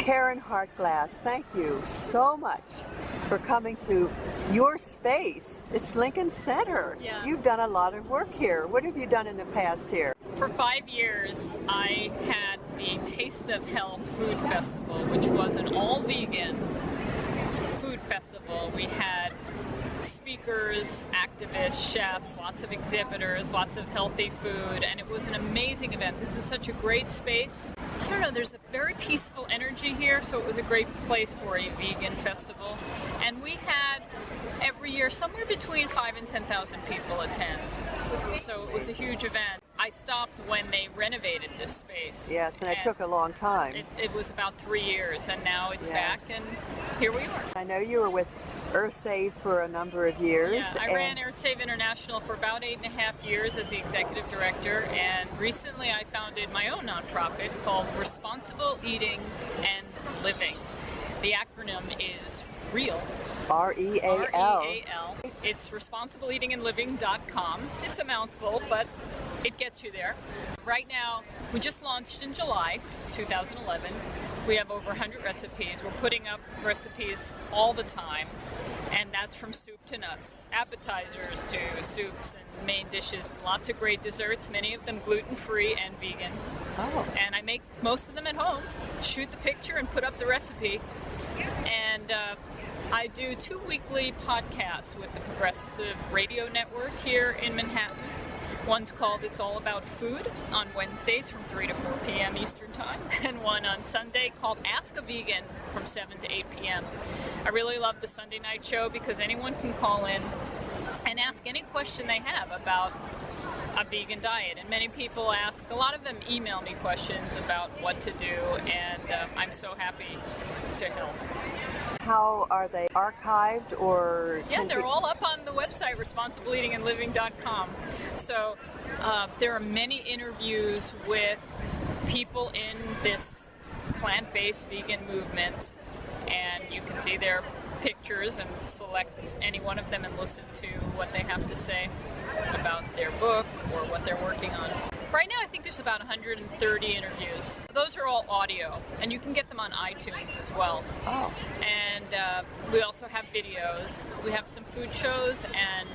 Caryn Hartglass, thank you so much for coming to your space. It's Lincoln Center. Yeah. You've done a lot of work here. What have you done in the past here? For 5 years, I had the Taste of Health Food Festival, which was an all-vegan food festival. We had speakers, activists, chefs, lots of exhibitors, lots of healthy food, and it was an amazing event. This is such a great space. I don't know, there's a very peaceful energy here, so it was a great place for a vegan festival. And we had every year somewhere between 5,000 and 10,000 people attend. So it was a huge event. I stopped when they renovated this space. Yes, and it took a long time. It was about 3 years, and now it's Yes. back, and here we are. I know you were with EarthSave for a number of years. Yeah, I ran EarthSave International for about 8.5 years as the executive director, and recently I founded my own nonprofit called Responsible Eating and Living. The acronym is REAL. REAL. R-E-A-L. It's responsibleeatingandliving.com. It's a mouthful, but it gets you there. Right now, we just launched in July 2011. We have over 100 recipes. We're putting up recipes all the time, and that's from soup to nuts, appetizers to soups and main dishes, lots of great desserts, many of them gluten-free and vegan. Oh. And I make most of them at home, shoot the picture and put up the recipe. And I do 2 weekly podcasts with the Progressive Radio Network here in Manhattan. One's called It's All About Food on Wednesdays from 3 to 4 p.m. Eastern Time, and one on Sunday called Ask a Vegan from 7 to 8 p.m. I really love the Sunday night show because anyone can call in and ask any question they have about a vegan diet. And many people ask, a lot of them email me questions about what to do, and I'm so happy to help. How are they archived or? Yeah, they're all up on the website, responsibleeatingandliving.com. So there are many interviews with people in this plant-based vegan movement, and you can see their pictures and select any one of them and listen to what they have to say about their book or what they're working on. Right now, I think there's about 130 interviews. Those are all audio, and you can get them on iTunes as well. Oh. And we also have videos. We have some food shows, and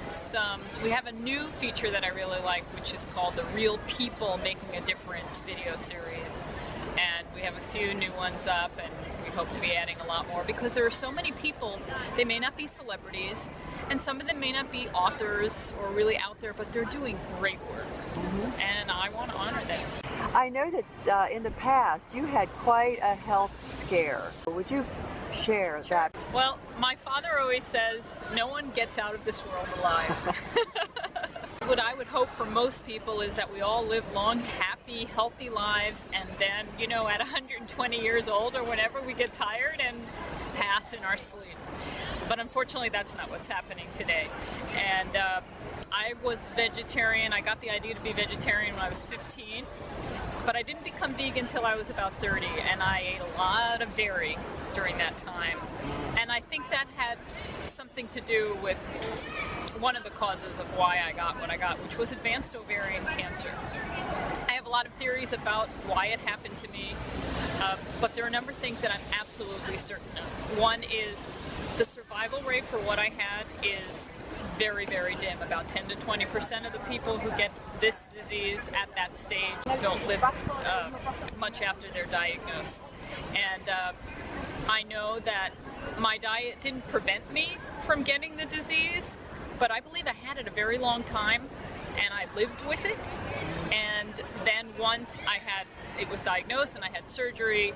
we have a new feature that I really like, which is called the Real People Making a Difference video series. And we have a few new ones up, and we hope to be adding a lot more because there are so many people. They may not be celebrities, and some of them may not be authors or really out there, but they're doing great work. Mm-hmm. And I want to honor them. I know that in the past you had quite a health scare. Would you share that? Well, my father always says, no one gets out of this world alive. What I would hope for most people is that we all live long, happy, healthy lives, and then, you know, at 120 years old or whenever, we get tired and pass in our sleep. But unfortunately, that's not what's happening today. And I was vegetarian. I got the idea to be vegetarian when I was 15, but I didn't become vegan until I was about 30, and I ate a lot of dairy during that time. And I think that had something to do with one of the causes of why I got what I got, which was advanced ovarian cancer. I have a lot of theories about why it happened to me, but there are a number of things that I'm absolutely certain of. One is the survival rate for what I had is very, very dim. About 10 to 20% of the people who get this disease at that stage don't live much after they're diagnosed. And I know that my diet didn't prevent me from getting the disease, but I believe I had it a very long time, and I lived with it. And then once it was diagnosed and I had surgery,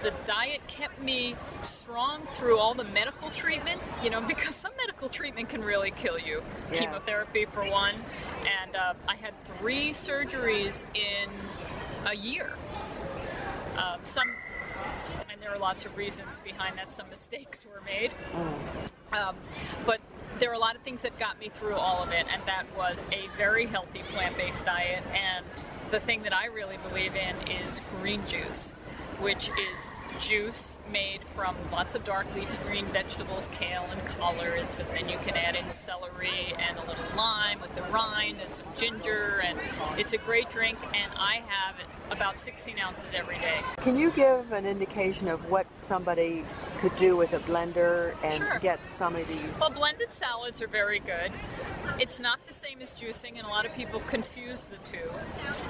the diet kept me strong through all the medical treatment, you know, because some medical treatment can really kill you. Yes. Chemotherapy for one, and I had 3 surgeries in a year. And there are lots of reasons behind that. Some mistakes were made. But there are a lot of things that got me through all of it, and that was a very healthy plant-based diet. And the thing that I really believe in is green juice. which is juice made from lots of dark leafy green vegetables, kale and collards, and then you can add in celery and a little lime with the rind and some ginger, and it's a great drink, and I have about 16 ounces every day. Can you give an indication of what somebody could do with a blender and Sure. get some of these? Well, blended salads are very good. It's not the same as juicing, and a lot of people confuse the two.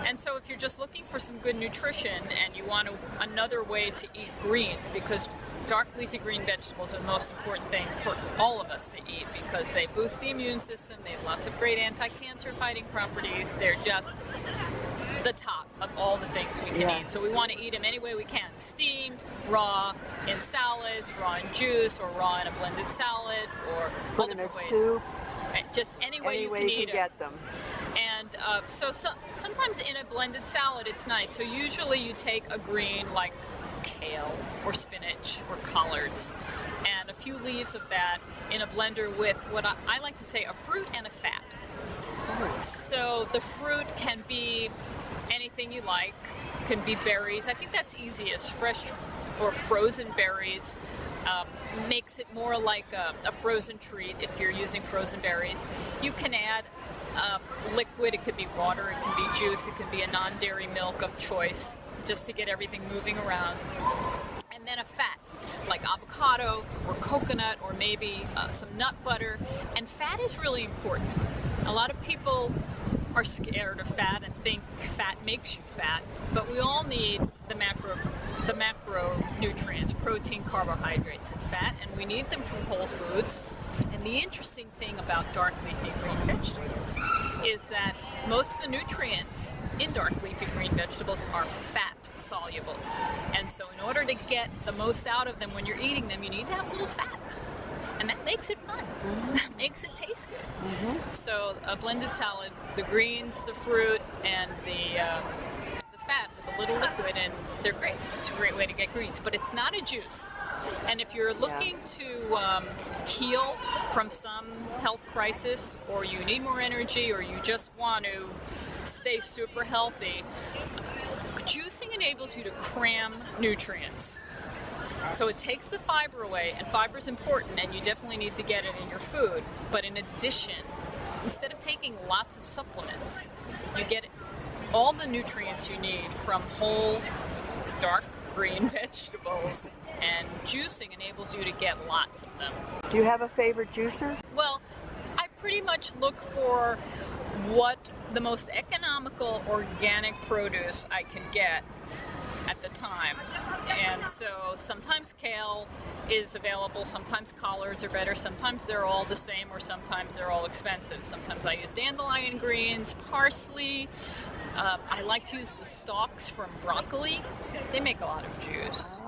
And so if you're just looking for some good nutrition and you want another way to eat greens, because dark leafy green vegetables are the most important thing for all of us to eat, because they boost the immune system, they have lots of great anti-cancer fighting properties, they're just the top of all the things we can eat. So we want to eat them any way we can. Steamed, raw, in salads, raw in juice, or raw in a blended salad, or all Put in a different ways. soup. Just any way you Any way can you eat can get them. And so sometimes in a blended salad it's nice. So usually you take a green like kale or spinach or collards and a few leaves of that in a blender with what I like to say a fruit and a fat. So the fruit can be anything you like. Can be berries. I think that's easiest. Fresh or frozen berries. Makes it more like a frozen treat if you're using frozen berries. You can add liquid, it could be water, it can be juice, it can be a non-dairy milk of choice, just to get everything moving around. And then a fat, like avocado or coconut or maybe some nut butter. And fat is really important. A lot of people are scared of fat and think fat makes you fat, but we all need the macronutrients, protein, carbohydrates, and fat, and we need them from whole foods. And the interesting thing about dark leafy green vegetables is that most of the nutrients in dark leafy green vegetables are fat soluble. And so in order to get the most out of them when you're eating them, you need to have a little fat in them. And that makes it fun. That makes it taste good. So a blended salad, the greens, the fruit, and the fat with a little liquid, and they're great. It's a great way to get greens, but it's not a juice. And if you're looking to heal from some health crisis, or you need more energy, or you just want to stay super healthy, juicing enables you to cram nutrients. So it takes the fiber away, and fiber is important, and you definitely need to get it in your food. But in addition, instead of taking lots of supplements, you get all the nutrients you need from whole, dark green vegetables, and juicing enables you to get lots of them. Do you have a favorite juicer? Well, I pretty much look for what the most economical organic produce I can get at the time. And so sometimes kale is available, sometimes collards are better, sometimes they're all the same, or sometimes they're all expensive. Sometimes I use dandelion greens, parsley. I like to use the stalks from broccoli. They make a lot of juice.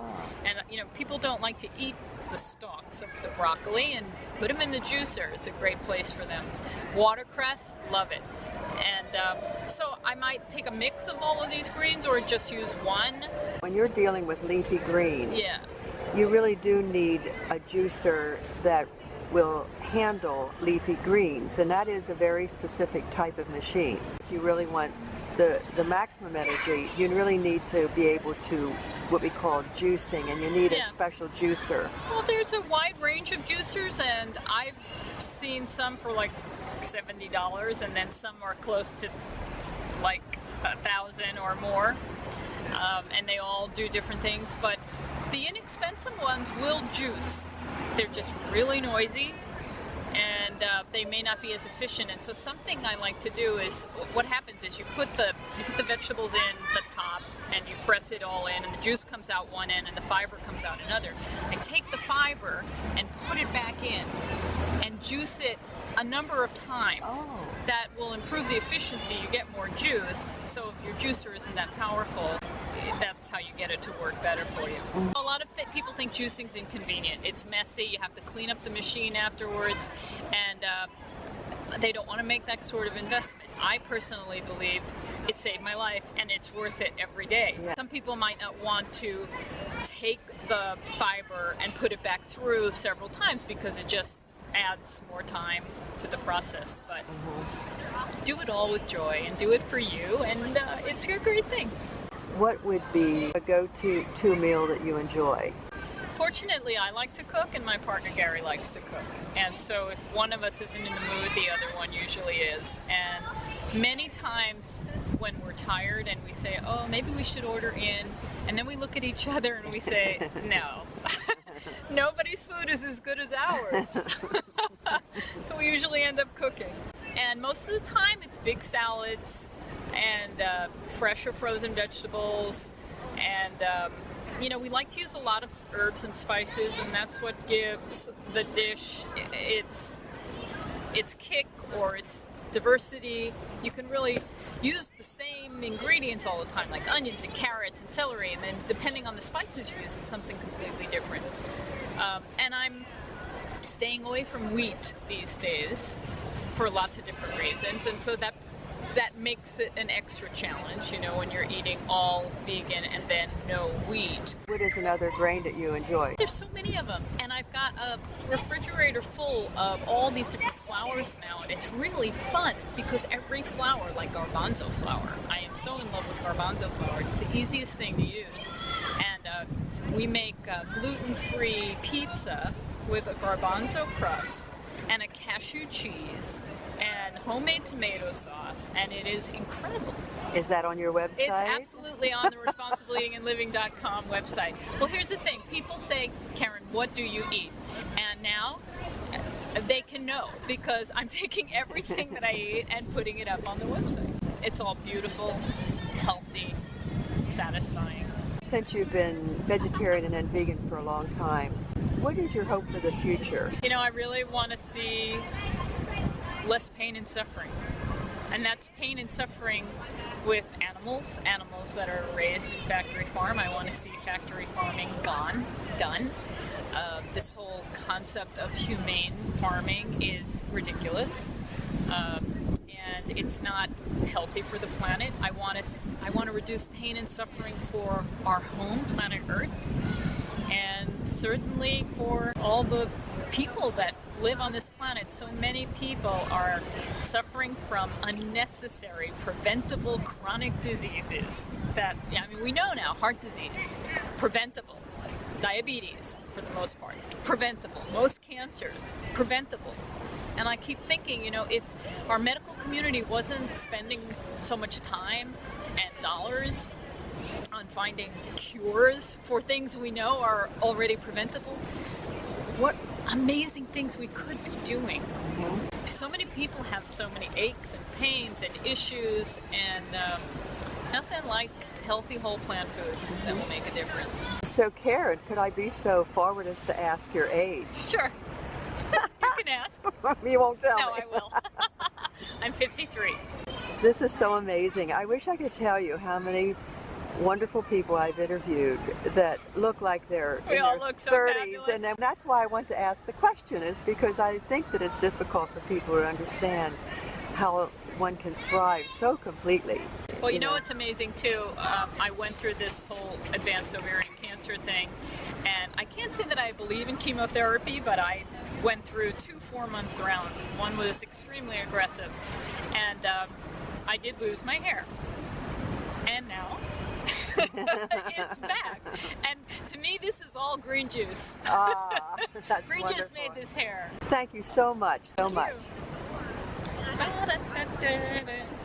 And people don't like to eat the stalks of the broccoli, and put them in the juicer. It's a great place for them. Watercress, love it. And so I might take a mix of all of these greens or just use one. When you're dealing with leafy greens, Yeah. you really do need a juicer that will handle leafy greens, and that is a very specific type of machine. If you really want the maximum energy, you really need to be able to what we call juicing, and you need a special juicer. Well, there's a wide range of juicers, and I've seen some for like $70, and then some are close to like $1,000 or more, and they all do different things. But the inexpensive ones will juice. They're just really noisy, and they may not be as efficient. And so something I like to do is, what happens is you put the vegetables in the top, and you press it all in, and the juice comes out one end and the fiber comes out another. I take the fiber and put it back in and juice it a number of times. That will improve the efficiency. You get more juice. So if your juicer isn't that powerful, that's how you get it to work better for you. A lot of people think juicing's inconvenient. It's messy. You have to clean up the machine afterwards, and they don't want to make that sort of investment. I personally believe it saved my life, and it's worth it every day. Some people might not want to take the fiber and put it back through several times because it just adds more time to the process, but do it all with joy and do it for you, and it's a great thing. what would be a go-to meal that you enjoy? Fortunately, I like to cook and my partner Gary likes to cook. And so if one of us isn't in the mood, the other one usually is. And many times when we're tired and we say, oh, maybe we should order in, and then we look at each other and we say, no, nobody's food is as good as ours. So we usually end up cooking. And most of the time it's big salads and fresh or frozen vegetables, and you know, we like to use a lot of herbs and spices, and that's what gives the dish its kick or its diversity. You can really use the same ingredients all the time, like onions and carrots and celery, and then depending on the spices you use, it's something completely different. And I'm staying away from wheat these days for lots of different reasons, and so that makes it an extra challenge, you know, when you're eating all vegan and then no wheat. What is another grain that you enjoy? There's so many of them, and I've got a refrigerator full of all these different flours now, and it's really fun because every flour, like garbanzo flour, I am so in love with garbanzo flour. It's the easiest thing to use, and we make gluten-free pizza with a garbanzo crust and a cashew cheese and homemade tomato sauce, and it is incredible. Is that on your website? It's absolutely on the responsibleeatingandliving.com website. Well, here's the thing. People say, Caryn, what do you eat? And now they can know because I'm taking everything that I eat and putting it up on the website. It's all beautiful, healthy, satisfying. Since you've been vegetarian and then vegan for a long time, what is your hope for the future? You know, I really want to see less pain and suffering. And that's pain and suffering with animals that are raised in factory farm. I want to see factory farming done. This whole concept of humane farming is ridiculous. And it's not healthy for the planet. I want to reduce pain and suffering for our home, planet Earth, and certainly for all the people that live on this planet. So many people are suffering from unnecessary, preventable chronic diseases that, I mean, we know now, heart disease, preventable, diabetes for the most part, preventable, most cancers, preventable. And I keep thinking, you know, if our medical community wasn't spending so much time and dollars on finding cures for things we know are already preventable, what amazing things we could be doing. So many people have so many aches and pains and issues, and nothing like healthy whole plant foods that will make a difference. So Caryn, could I be so forward as to ask your age? Sure. You can ask. You won't tell No, me. I will. I'm 53. This is so amazing. I wish I could tell you how many wonderful people I've interviewed that look like they're We in all their look so 30s, fabulous. and that's why I want to ask the question, is because I think that it's difficult for people to understand how one can thrive so completely. Well, you know what's amazing too? I went through this whole advanced ovarian cancer thing, and I can't say that I believe in chemotherapy, but I went through 2 4-month rounds. One was extremely aggressive, and I did lose my hair. And now it's back. And to me, this is all green juice. That's Green wonderful. juice made this hair. Thank you so much, so Thank much. you.